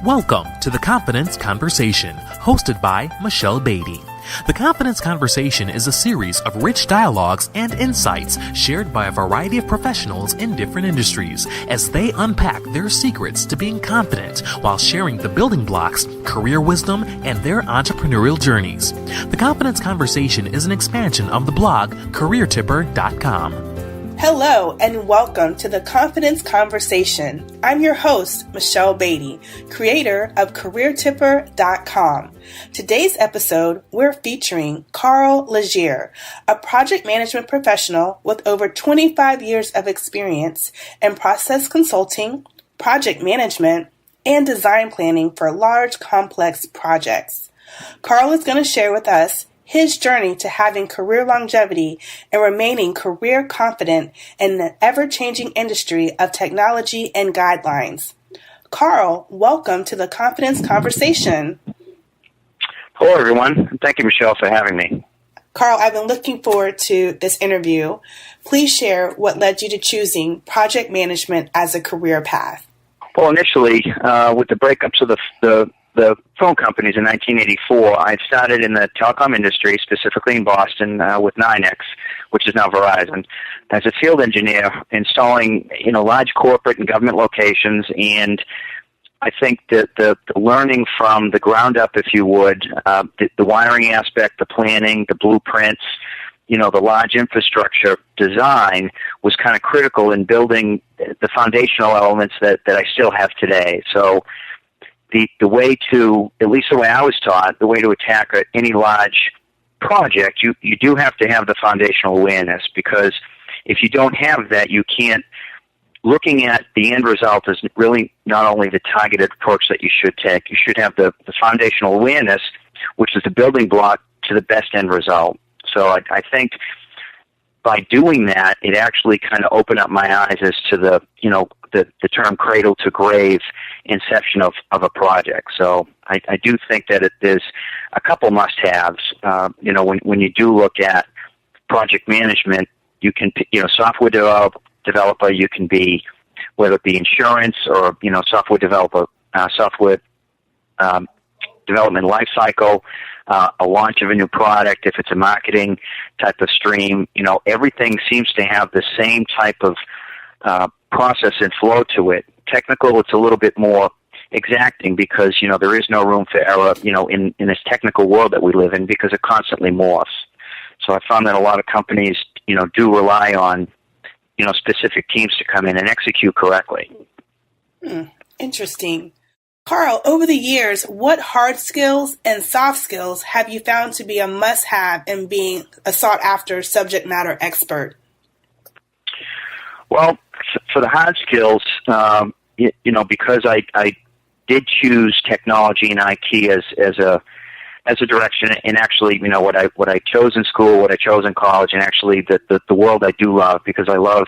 Welcome to The Confidence Conversation, hosted by Michelle Beatty. The Confidence Conversation is a series of rich dialogues and insights shared by a variety of professionals in different industries as they unpack their secrets to being confident while sharing the building blocks, career wisdom, and their entrepreneurial journeys. The Confidence Conversation is an expansion of the blog CareerTipper.com. Hello and welcome to the Confidence Conversation. I'm your host, Michelle Beatty, creator of CareerTipper.com. Today's episode, we're featuring Karl Legere, a project management professional with over 25 years of experience in process consulting, project management, and design planning for large, complex projects. Karl is going to share with us his journey to having career longevity and remaining career confident in the ever-changing industry of technology and guidelines. Karl, welcome to the Confidence Conversation. Hello, everyone. Thank you, Michelle, for having me. Karl, I've been looking forward to this interview. Please share what led you to choosing project management as a career path. Well, initially, with the breakups of the phone companies in 1984, I started in the telecom industry, specifically in Boston, with NYNEX, which is now Verizon, as a field engineer installing, large corporate and government locations. And I think that the learning from the ground up, if you would, the wiring aspect, the planning, the blueprints, the large infrastructure design was kind of critical in building the foundational elements that I still have today. So the way to, at least the way I was taught, the way to attack any large project, you do have to have the foundational awareness, because if you don't have that, you can't, looking at the end result is really not only the targeted approach that you should take, you should have the foundational awareness, which is the building block to the best end result. So I think by doing that, it actually kind of opened up my eyes as to the term cradle to grave inception of a project. So I do think that there's a couple must-haves. When you do look at project management, you can, software developer, you can be, whether it be insurance or, software developer, software development lifecycle, a launch of a new product, if it's a marketing type of stream, everything seems to have the same type of process and flow to it. Technical, it's a little bit more exacting because, there is no room for error, in this technical world that we live in, because it constantly morphs. So I found that a lot of companies, do rely on, specific teams to come in and execute correctly. Interesting. Karl, over the years, what hard skills and soft skills have you found to be a must-have in being a sought-after subject matter expert? Well, for the hard skills, because I did choose technology and IT as a direction, and actually, what I chose in school, what I chose in college, and actually the world I do love, because I love,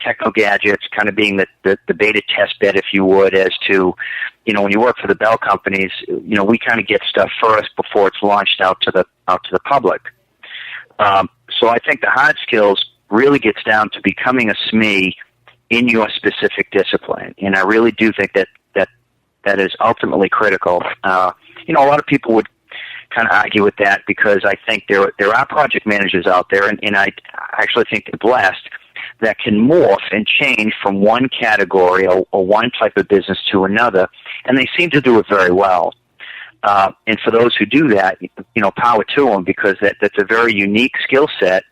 techno gadgets, kind of being the beta test bed, if you would, as to, when you work for the Bell companies, we kind of get stuff first before it's launched out to the public. So I think the hard skills really gets down to becoming a SME in your specific discipline, and I really do think that is ultimately critical. A lot of people would kind of argue with that, because I think there are project managers out there, and I actually think they're blessed, that can morph and change from one category or one type of business to another, and they seem to do it very well. And for those who do that, power to them, because that's a very unique skill set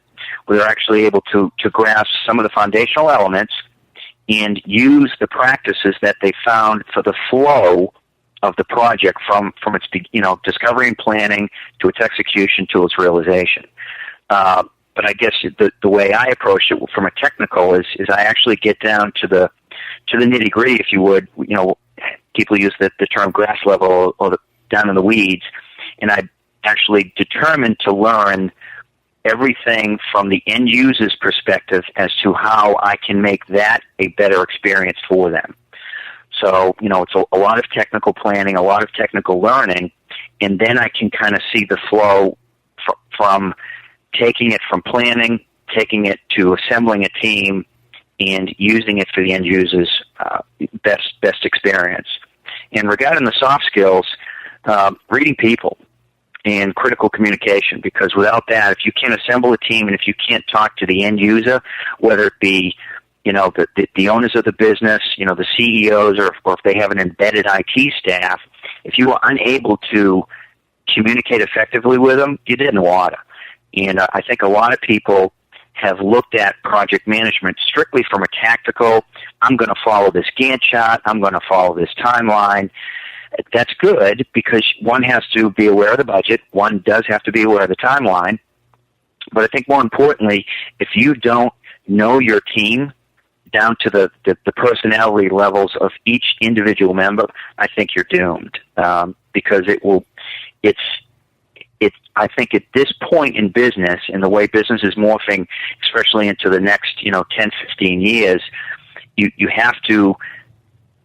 where they're actually able to grasp some of the foundational elements and use the practices that they found for the flow of the project from its discovery and planning to its execution to its realization. But I guess the way I approach it from a technical is I actually get down to the nitty gritty, if you would. People use the term grass level or down in the weeds, and I actually determined to learn everything from the end user's perspective as to how I can make that a better experience for them. So, it's a lot of technical planning, a lot of technical learning, and then I can kind of see the flow from taking it from planning, taking it to assembling a team, and using it for the end user's best experience. And regarding the soft skills, reading people and critical communication, because without that, if you can't assemble a team and if you can't talk to the end user, whether it be the owners of the business, the CEOs, or if they have an embedded IT staff, if you are unable to communicate effectively with them, you're dead in the water. And I think a lot of people have looked at project management strictly from a tactical, I'm going to follow this Gantt chart, I'm going to follow this timeline. That's good because one has to be aware of the budget, one does have to be aware of the timeline, but I think more importantly, if you don't know your team down to the personality levels of each individual member, I think you're doomed because I think at this point in business, and the way business is morphing, especially into the next 10, 15 years, you have to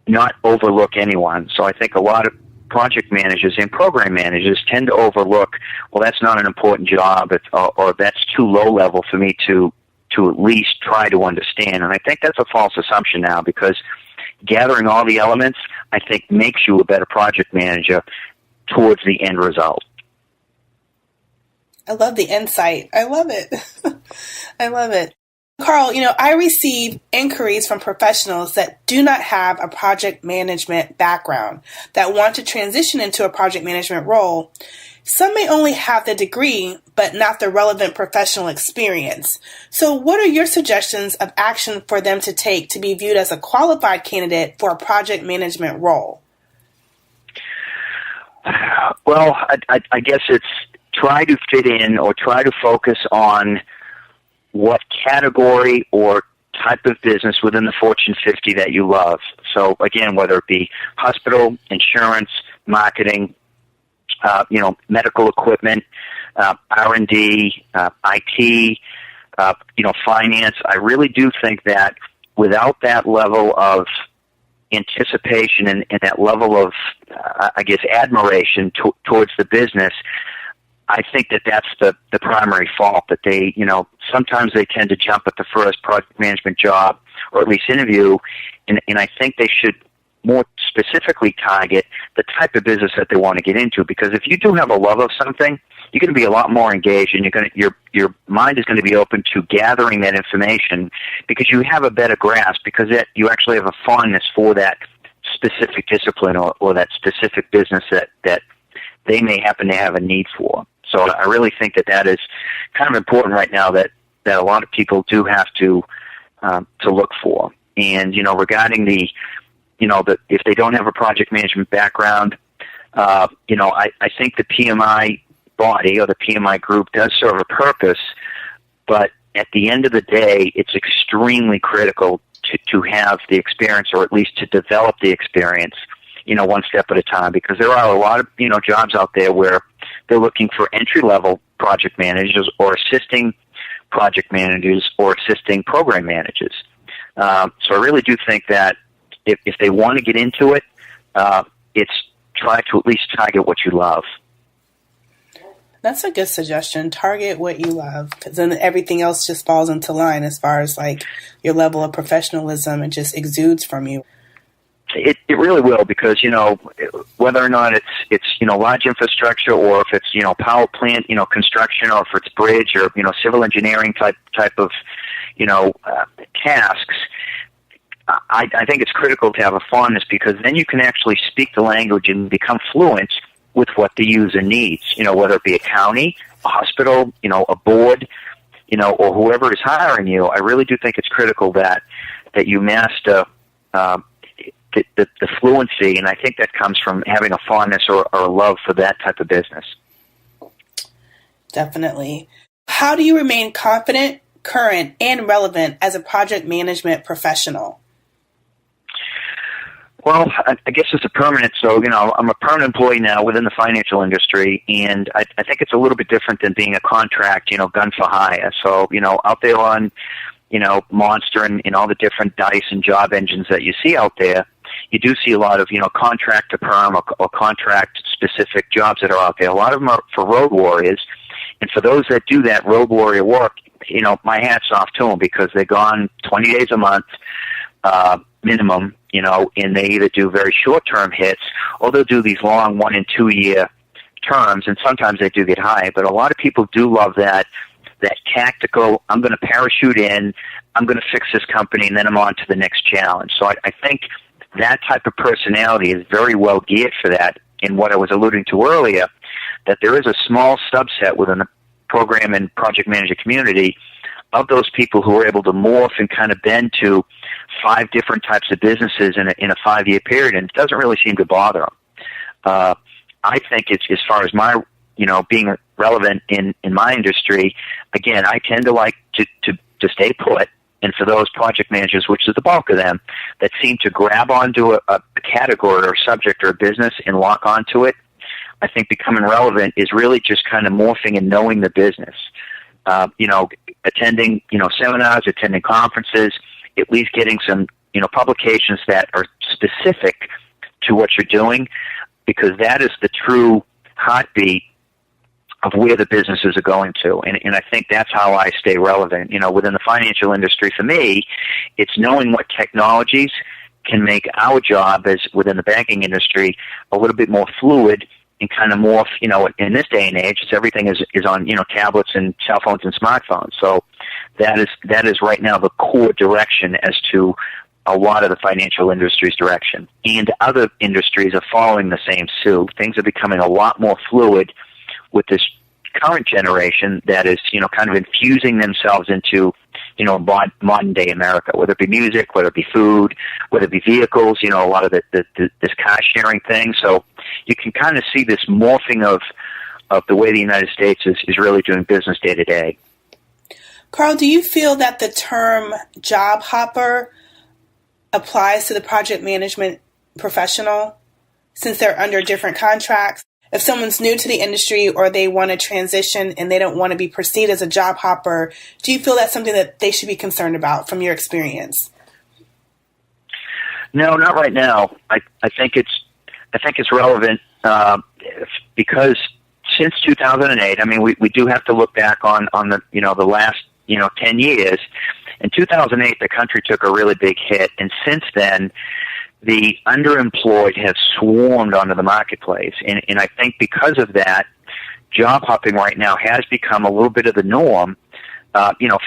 not overlook anyone. So I think a lot of project managers and program managers tend to overlook, well, that's not an important job, or that's too low level for me to at least try to understand. And I think that's a false assumption now, because gathering all the elements, I think, makes you a better project manager towards the end result. I love the insight. I love it. I love it. Karl, I receive inquiries from professionals that do not have a project management background that want to transition into a project management role. Some may only have the degree, but not the relevant professional experience. So what are your suggestions of action for them to take to be viewed as a qualified candidate for a project management role? Well, I guess it's try to fit in or try to focus on what category or type of business within the Fortune 50 that you love. So again, whether it be hospital, insurance, marketing, medical equipment, R&D, IT, finance. I really do think that without that level of anticipation and that level of, admiration towards the business, I think that's the primary fault, that they, sometimes they tend to jump at the first project management job or at least interview, and I think they should more specifically target the type of business that they want to get into, because if you do have a love of something, you're going to be a lot more engaged, and your mind is going to be open to gathering that information because you have a better grasp, because you actually have a fondness for that specific discipline or that specific business that they may happen to have a need for. So I really think that is kind of important right now that a lot of people do have to look for. And, regarding if they don't have a project management background, I think the PMI body or the PMI group does serve a purpose, but at the end of the day, it's extremely critical to have the experience, or at least to develop the experience, one step at a time, because there are a lot of, jobs out there where they're looking for entry-level project managers or assisting project managers or assisting program managers. So I really do think that if they want to get into it, it's try to at least target what you love. That's a good suggestion. Target what you love, because then everything else just falls into line as far as like your level of professionalism. It just exudes from you. It really will, because whether or not it's large infrastructure, or if it's power plant construction, or if it's bridge or civil engineering type of tasks, I think it's critical to have a fondness, because then you can actually speak the language and become fluent with what the user needs. Whether it be a county, a hospital, a board, or whoever is hiring you. I really do think it's critical that you master the fluency, and I think that comes from having a fondness or a love for that type of business. Definitely. How do you remain confident, current, and relevant as a project management professional? Well, I guess it's a permanent. So, I'm a permanent employee now within the financial industry, and I think it's a little bit different than being a contract, gun for hire. So, out there on, Monster and all the different dice and job engines that you see out there, you do see a lot of, contract to perm or contract specific jobs that are out there. A lot of them are for road warriors. And for those that do that road warrior work, my hat's off to them, because they're gone 20 days a month, minimum, and they either do very short-term hits or they'll do these long 1 and 2 year terms, and sometimes they do get high. But a lot of people do love that tactical, I'm going to parachute in, I'm going to fix this company, and then I'm on to the next challenge. So I think that type of personality is very well geared for that. In what I was alluding to earlier, that there is a small subset within the program and project manager community of those people who are able to morph and kind of bend to 5 different types of businesses in a 5-year period, and it doesn't really seem to bother them. I think it's, as far as my, being relevant in my industry, again, I tend to like to stay put. And for those project managers, which is the bulk of them, that seem to grab onto a category or subject or a business and lock onto it, I think becoming relevant is really just kind of morphing and knowing the business. Attending, seminars, attending conferences, at least getting some, publications that are specific to what you're doing, because that is the true heartbeat of where the businesses are going to. And I think that's how I stay relevant. Within the financial industry, for me, it's knowing what technologies can make our job as within the banking industry a little bit more fluid and kind of more, in this day and age, everything is on, tablets and cell phones and smartphones. So that is right now the core direction as to a lot of the financial industry's direction. And other industries are following the same suit. Things are becoming a lot more fluid with this current generation that is, kind of infusing themselves into, modern day America, whether it be music, whether it be food, whether it be vehicles, a lot of this car sharing thing. So you can kind of see this morphing of the way the United States is really doing business day to day. Karl, do you feel that the term job hopper applies to the project management professional since they're under different contracts? If someone's new to the industry or they want to transition and they don't want to be perceived as a job hopper, do you feel that's something that they should be concerned about from your experience? No, not right now. I think it's relevant because since 2008, I mean, we do have to look back on the the last 10 years. In 2008, the country took a really big hit, and since then, the underemployed have swarmed onto the marketplace. And I think because of that, job hopping right now has become a little bit of the norm.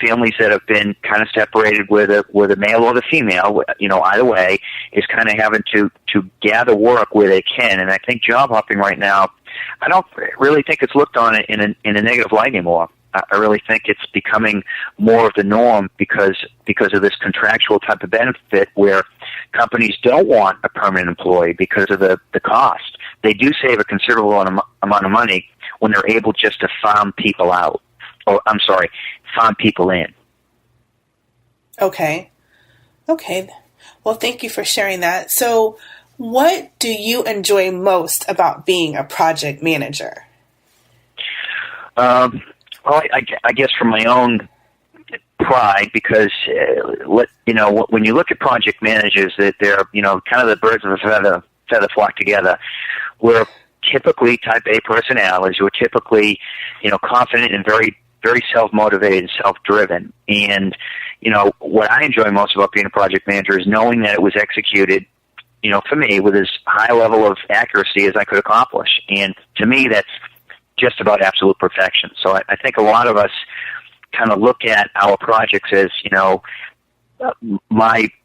Families that have been kind of separated with a male or the female, either way, is kind of having to gather work where they can. And I think job hopping right now, I don't really think it's looked on in a negative light anymore. I really think it's becoming more of the norm because of this contractual type of benefit where companies don't want a permanent employee because of the cost. They do save a considerable amount of money when they're able just to farm people out. Farm people in. Okay. Well, thank you for sharing that. So what do you enjoy most about being a project manager? Well, I guess from my own pride, because when you look at project managers, that they're kind of the birds of a feather flock together. We're typically type A personalities. We're typically confident and very very self-motivated and self-driven. And what I enjoy most about being a project manager is knowing that it was executed for me with as high level of accuracy as I could accomplish. And to me, that's just about absolute perfection. So I think a lot of us kind of look at our projects as,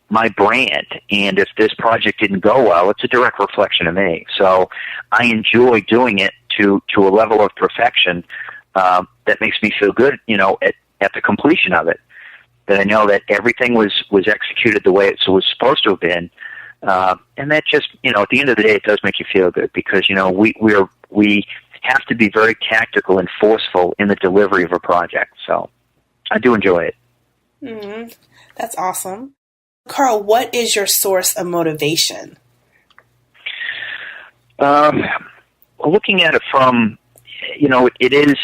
my brand. And if this project didn't go well, it's a direct reflection of me. So I enjoy doing it to a level of perfection that makes me feel good, at the completion of it. That I know that everything was executed the way it was supposed to have been. And that just, at the end of the day, it does make you feel good because, we have to be very tactical and forceful in the delivery of a project. So I do enjoy it. Mm-hmm. That's awesome. Karl, what is your source of motivation? Looking at it from, it is,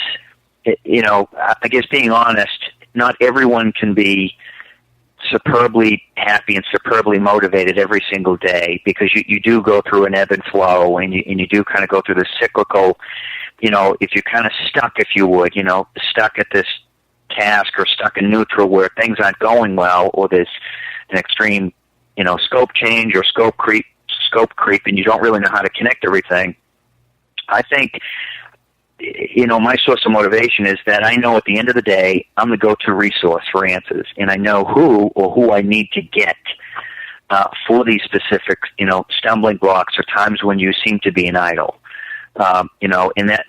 I guess being honest, not everyone can be superbly happy and superbly motivated every single day because you do go through an ebb and flow and you do kind of go through the cyclical, if you're kind of stuck, if you would, stuck at this task or stuck in neutral where things aren't going well or there's an extreme, scope change or scope creep, and you don't really know how to connect everything. I think, my source of motivation is that I know at the end of the day, I'm the go-to resource for answers, and I know who I need to get for these specific, stumbling blocks or times when you seem to be an idle. And that,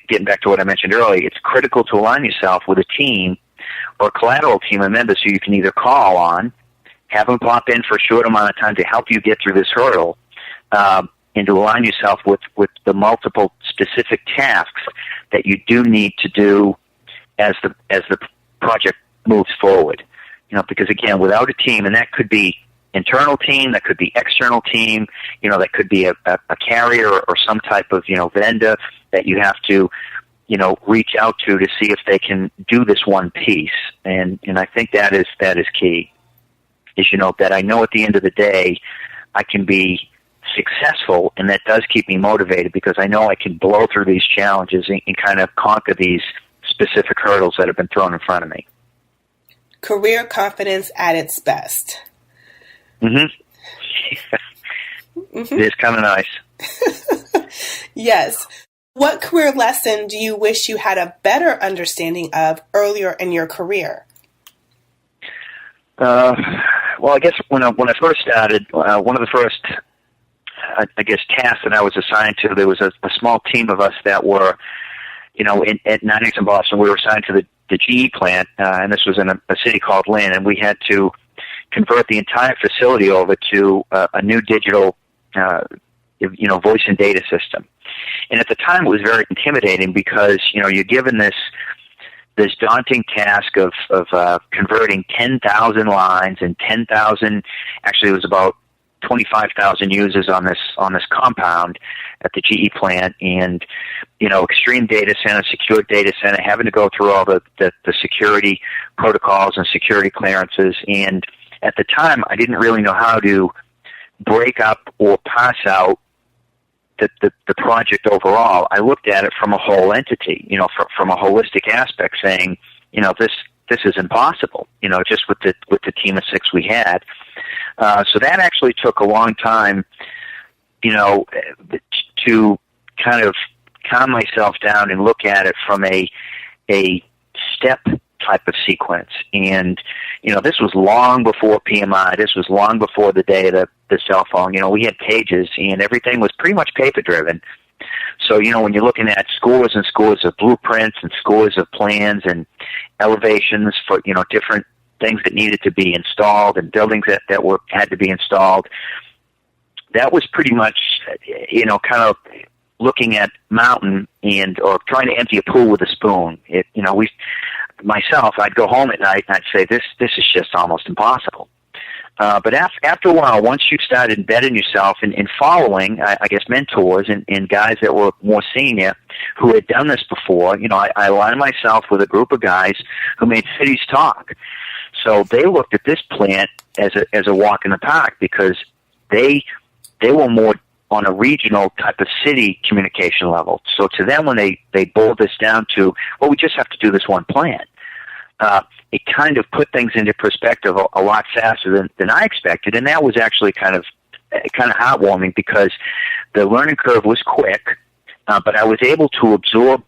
getting back to what I mentioned earlier, it's critical to align yourself with a team or a collateral team of members who you can either call on, have them pop in for a short amount of time to help you get through this hurdle, and to align yourself with the multiple specific tasks that you do need to do as the project moves forward. Because again, without a team, and that could be internal team, that could be external team, that could be a carrier or some type of, vendor that you have to, reach out to see if they can do this one piece. And I think that is key, is, that I know at the end of the day, I can be successful, and that does keep me motivated because I know I can blow through these challenges and kind of conquer these specific hurdles that have been thrown in front of me. Career confidence at its best. It is kind of nice. Yes. What career lesson do you wish you had a better understanding of earlier in your career? Well, I guess when I first started, one of the first, tasks that I was assigned to, there was a small team of us that were, at 9X in Boston. We were assigned to the GE plant, and this was in a city called Lynn, and we had to convert the entire facility over to a new digital, voice and data system. And at the time, it was very intimidating because, you're given this daunting task of converting 10,000 lines and 10,000. Actually, it was about 25,000 users on this compound at the GE plant, and extreme data center, secure data center, having to go through all the security protocols and security clearances. And at the time, I didn't really know how to break up or pass out the project overall. I looked at it from a whole entity, from a holistic aspect, saying, this is impossible, just with the team of 6 we had. So that actually took a long time, to kind of calm myself down and look at it from a step type of sequence. And, this was long before PMI. This was long before the day of the cell phone. We had pages, and everything was pretty much paper-driven. So, when you're looking at scores and scores of blueprints and scores of plans and elevations for, different things that needed to be installed and buildings that had to be installed, that was pretty much, kind of looking at mountain or trying to empty a pool with a spoon. Myself, I'd go home at night and I'd say, this is just almost impossible. But after a while, once you started embedding yourself in following, I guess, mentors and guys that were more senior who had done this before, I aligned myself with a group of guys who made cities talk. So they looked at this plant as a walk in the park because they were more on a regional type of city communication level. So to them, when they boiled this down to, well, we just have to do this one plant, it kind of put things into perspective a lot faster than I expected, and that was actually kind of heartwarming because the learning curve was quick, but I was able to absorb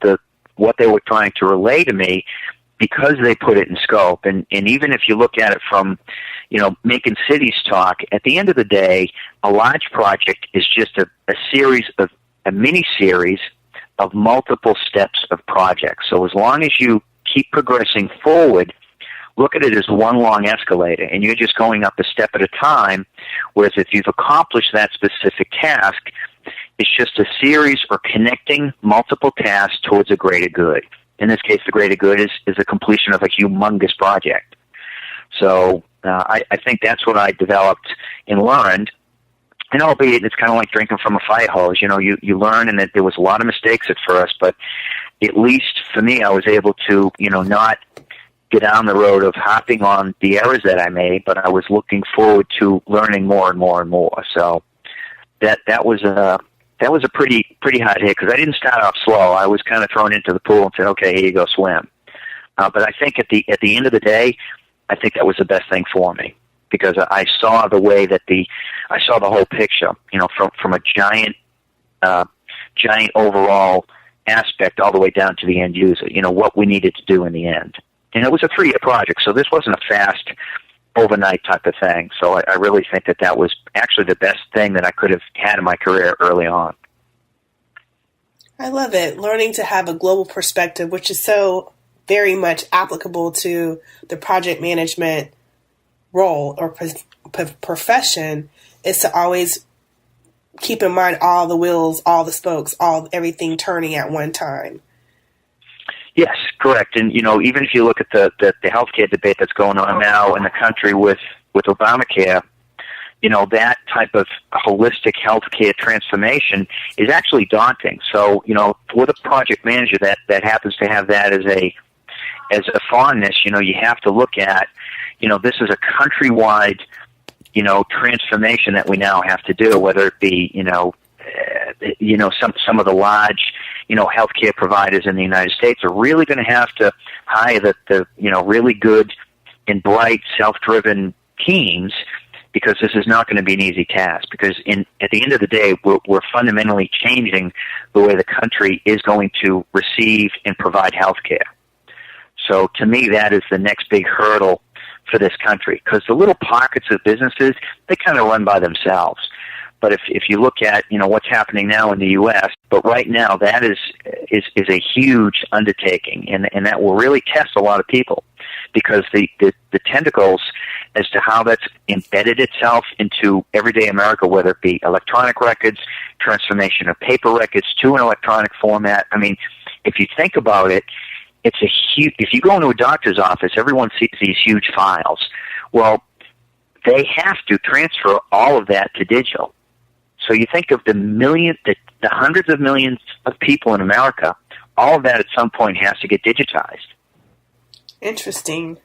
what they were trying to relay to me because they put it in scope. And even if you look at it from, making cities talk, at the end of the day, a large project is just a mini series of multiple steps of projects. So as long as you keep progressing forward, look at it as one long escalator, and you're just going up a step at a time, whereas if you've accomplished that specific task, it's just a series or connecting multiple tasks towards a greater good. In this case, the greater good is the completion of a humongous project. So I think that's what I developed and learned. And albeit it's kind of like drinking from a fire hose. You learn, and that there was a lot of mistakes at first, but at least for me, I was able to, not get down the road of hopping on the errors that I made, but I was looking forward to learning more and more and more. So that was a pretty hard hit because I didn't start off slow. I was kind of thrown into the pool and said, "Okay, here you go, swim." But I think at the end of the day, I think that was the best thing for me. because I saw the way that I saw the whole picture, from a giant overall aspect all the way down to the end user, what we needed to do in the end. And it was a 3-year project, so this wasn't a fast overnight type of thing. So I really think that was actually the best thing that I could have had in my career early on. I love it. Learning to have a global perspective, which is so very much applicable to the project management role or profession, is to always keep in mind all the wheels, all the spokes, everything turning at one time. Yes, correct. And, even if you look at the healthcare debate that's going on now in the country with Obamacare, that type of holistic healthcare transformation is actually daunting. So, with a project manager that happens to have that as a fondness, you have to look at, this is a countrywide, transformation that we now have to do, whether it be, some of the large, healthcare providers in the United States are really going to have to hire the really good and bright, self-driven teams, because this is not going to be an easy task. Because at the end of the day, we're fundamentally changing the way the country is going to receive and provide healthcare. So to me, that is the next big hurdle for this country, because the little pockets of businesses, they kind of run by themselves. But if you look at what's happening now in the U.S., but right now that is a huge undertaking, and that will really test a lot of people, because the tentacles as to how that's embedded itself into everyday America, whether it be electronic records, transformation of paper records to an electronic format. I mean, if you think about it, it's a huge. If you go into a doctor's office, everyone sees these huge files. Well, they have to transfer all of that to digital. So you think of the hundreds of millions of people in America, all of that at some point has to get digitized. Interesting.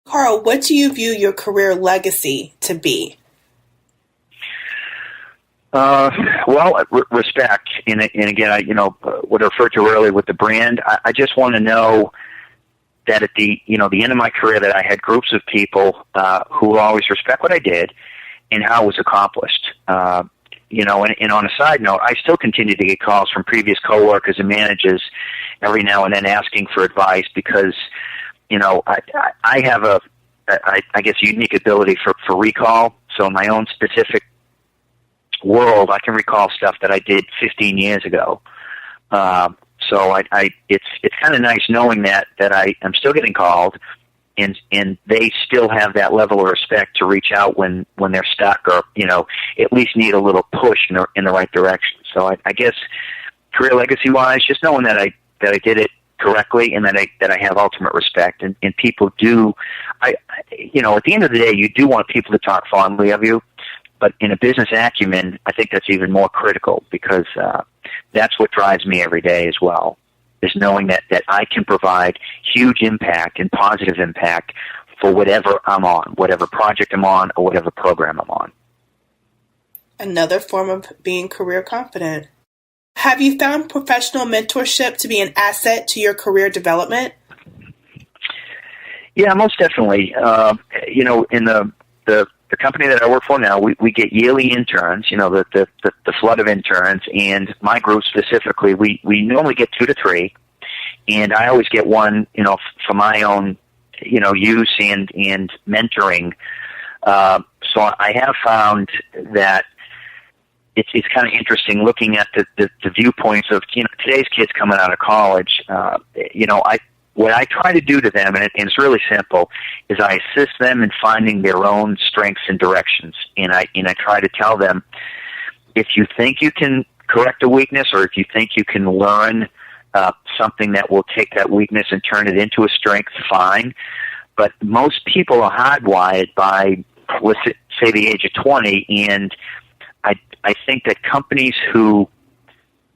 Karl, what do you view your career legacy to be? Respect. And again, I what I referred to earlier with the brand, I just want to know that at the end of my career that I had groups of people who will always respect what I did and how it was accomplished. And on a side note, I still continue to get calls from previous coworkers and managers every now and then asking for advice, because, I have I guess, a unique ability for recall. So in my own specific world, I can recall stuff that I did 15 years ago. So it's kind of nice knowing that I'm still getting called, and they still have that level of respect to reach out when they're stuck, or at least need a little push in the right direction. So I guess career legacy wise, just knowing that I did it correctly, and that I have ultimate respect, and people do. At the end of the day, you do want people to talk fondly of you, but in a business acumen, I think that's even more critical, because that's what drives me every day as well, is knowing that I can provide huge impact and positive impact for whatever I'm on, whatever project I'm on, or whatever program I'm on. Another form of being career confident. Have you found professional mentorship to be an asset to your career development? Yeah, most definitely. In the company that I work for now, we get yearly interns, the flood of interns, and my group specifically, we normally get 2 to 3, and I always get one, for my own, use and mentoring. So I have found that it's kind of interesting looking at the viewpoints of, today's kids coming out of college. What I try to do to them, and it's really simple, is I assist them in finding their own strengths and directions. And I try to tell them, if you think you can correct a weakness, or if you think you can learn something that will take that weakness and turn it into a strength, fine. But most people are hardwired by, let's say, the age of 20, and I think that companies who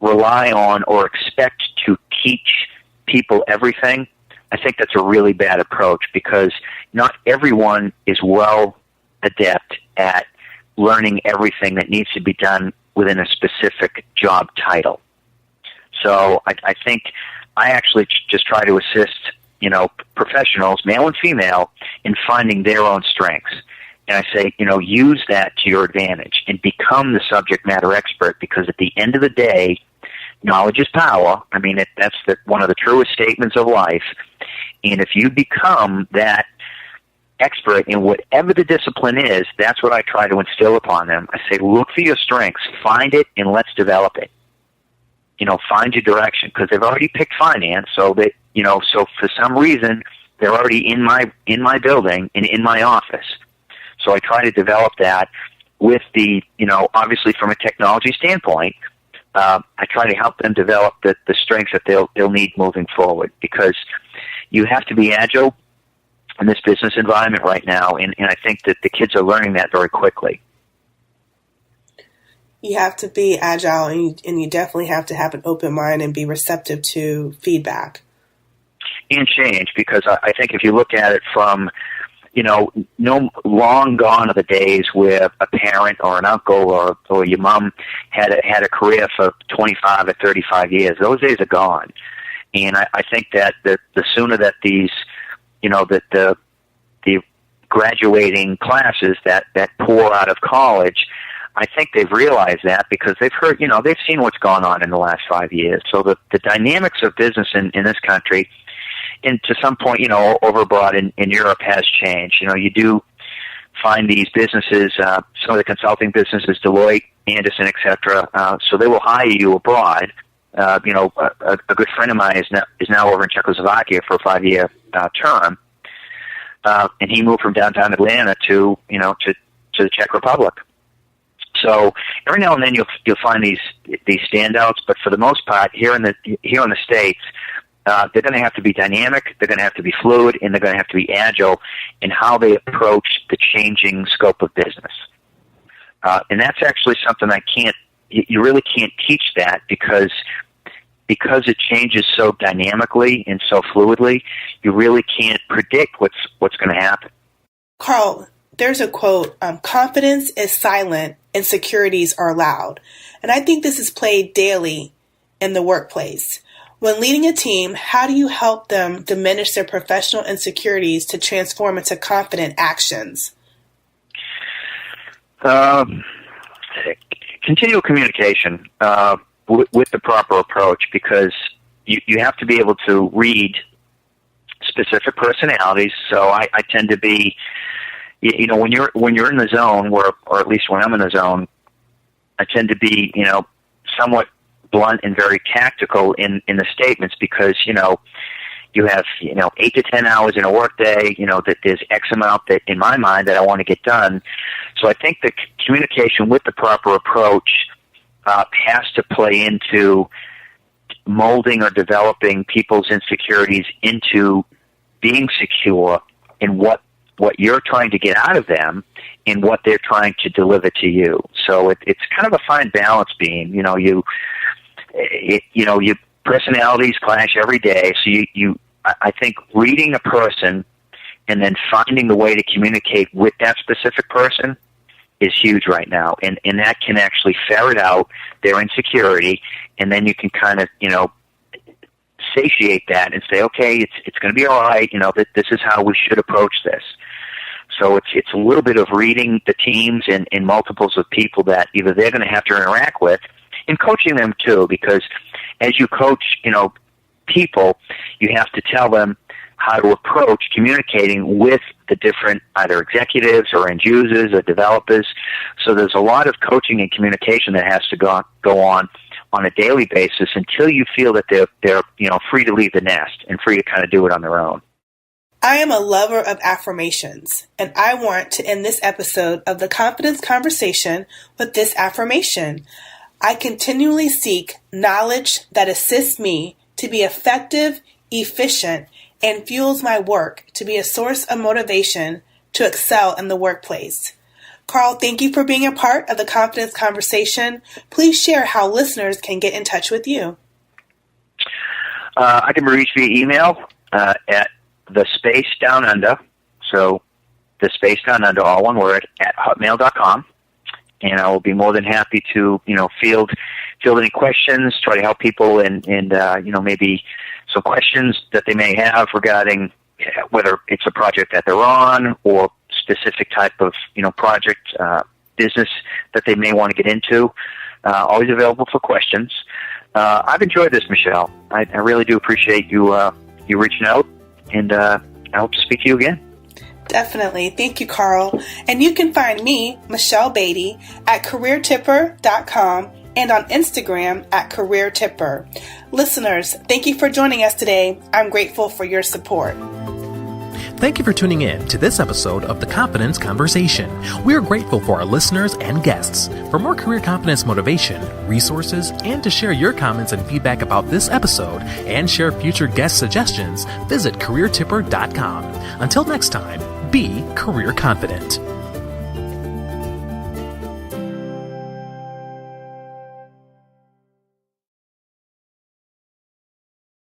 rely on or expect to teach people everything, I think that's a really bad approach, because not everyone is well adept at learning everything that needs to be done within a specific job title. So I think I actually just try to assist, professionals, male and female, in finding their own strengths. And if you think about it, if you go into a doctor's office, everyone sees these huge files. Well, they have to transfer all of that to digital. So I guess career legacy wise, just knowing that I did it correctly, and that I have ultimate respect, and people do. I think it's important And I say, use that to your advantage and become the subject matter expert, because at the end of the day, knowledge is power. I mean, that's one of the truest statements of life. And if you become that expert in whatever the discipline is, that's what I try to instill upon them. I say, look for your strengths, find it, and let's develop it. Find your direction, because they've already picked finance, so that, so for some reason, they're already in my building and in my office. So I try to develop that with the, obviously from a technology standpoint, I try to help them develop the strengths that they'll need moving forward, because you have to be agile in this business environment right now, and I think that the kids are learning that very quickly. You have to be agile, and you definitely have to have an open mind and be receptive to feedback. And change, because I think if you look at it from, no long gone are the days where a parent or an uncle or your mom had a career for 25 or 35 years. Those days are gone. And I think that the sooner that these, that the graduating classes that pour out of college, I think they've realized that, because they've heard, they've seen what's gone on in the last 5 years. So the dynamics of business in this country, and to some point, overbroad in Europe, has changed. You do find these businesses, some of the consulting businesses, Deloitte, Anderson, etc. So they will hire you abroad. A good friend of mine is now over in Czechoslovakia for a 5-year term, and he moved from downtown Atlanta to the Czech Republic. So every now and then you'll find these standouts, but for the most part, here in the States, they're going to have to be dynamic, they're going to have to be fluid, and they're going to have to be agile in how they approach the changing scope of business. And that's actually something you really can't teach that, because it changes so dynamically and so fluidly, you really can't predict what's going to happen. Karl, there's a quote, confidence is silent, insecurities are loud. And I think this is played daily in the workplace. When leading a team, how do you help them diminish their professional insecurities to transform into confident actions? Continual communication with the proper approach, because you have to be able to read specific personalities. So I tend to be, when you're in the zone, or at least when I'm in the zone, I tend to be, somewhat blunt and very tactical in the statements, because, you have, 8 to 10 hours in a workday, that there's X amount that, in my mind, that I want to get done. So I think the communication with the proper approach has to play into molding or developing people's insecurities into being secure in what you're trying to get out of them and what they're trying to deliver to you. So it's kind of a fine balance beam. Your personalities clash every day. So I think reading a person and then finding the way to communicate with that specific person is huge right now. And that can actually ferret out their insecurity, and then you can kind of, satiate that and say, okay, it's going to be all right, that this is how we should approach this. So it's a little bit of reading the teams and multiples of people that either they're going to have to interact with, and coaching them too, because as you coach, people, you have to tell them how to approach communicating with the different either executives or end users or developers. So there's a lot of coaching and communication that has to go on a daily basis until you feel that they're free to leave the nest and free to kind of do it on their own. I am a lover of affirmations, and I want to end this episode of the Confidence Conversation with this affirmation. I continually seek knowledge that assists me to be effective, efficient, and fuels my work to be a source of motivation to excel in the workplace. Karl, thank you for being a part of the Confidence Conversation. Please share how listeners can get in touch with you. I can be reached via email at the space down under. So the space down under, all one word, at hotmail.com. And I will be more than happy to, field any questions, try to help people, and maybe some questions that they may have regarding whether it's a project that they're on or specific type of, project, business that they may want to get into. Always available for questions. I've enjoyed this, Michelle. I really do appreciate you reaching out, and I hope to speak to you again. Definitely. Thank you, Karl. And you can find me, Michelle Beatty, at careertipper.com and on Instagram at careertipper. Listeners, thank you for joining us today. I'm grateful for your support. Thank you for tuning in to this episode of The Confidence Conversation. We are grateful for our listeners and guests. For more career confidence motivation, resources, and to share your comments and feedback about this episode and share future guest suggestions, visit careertipper.com. Until next time, be career confident.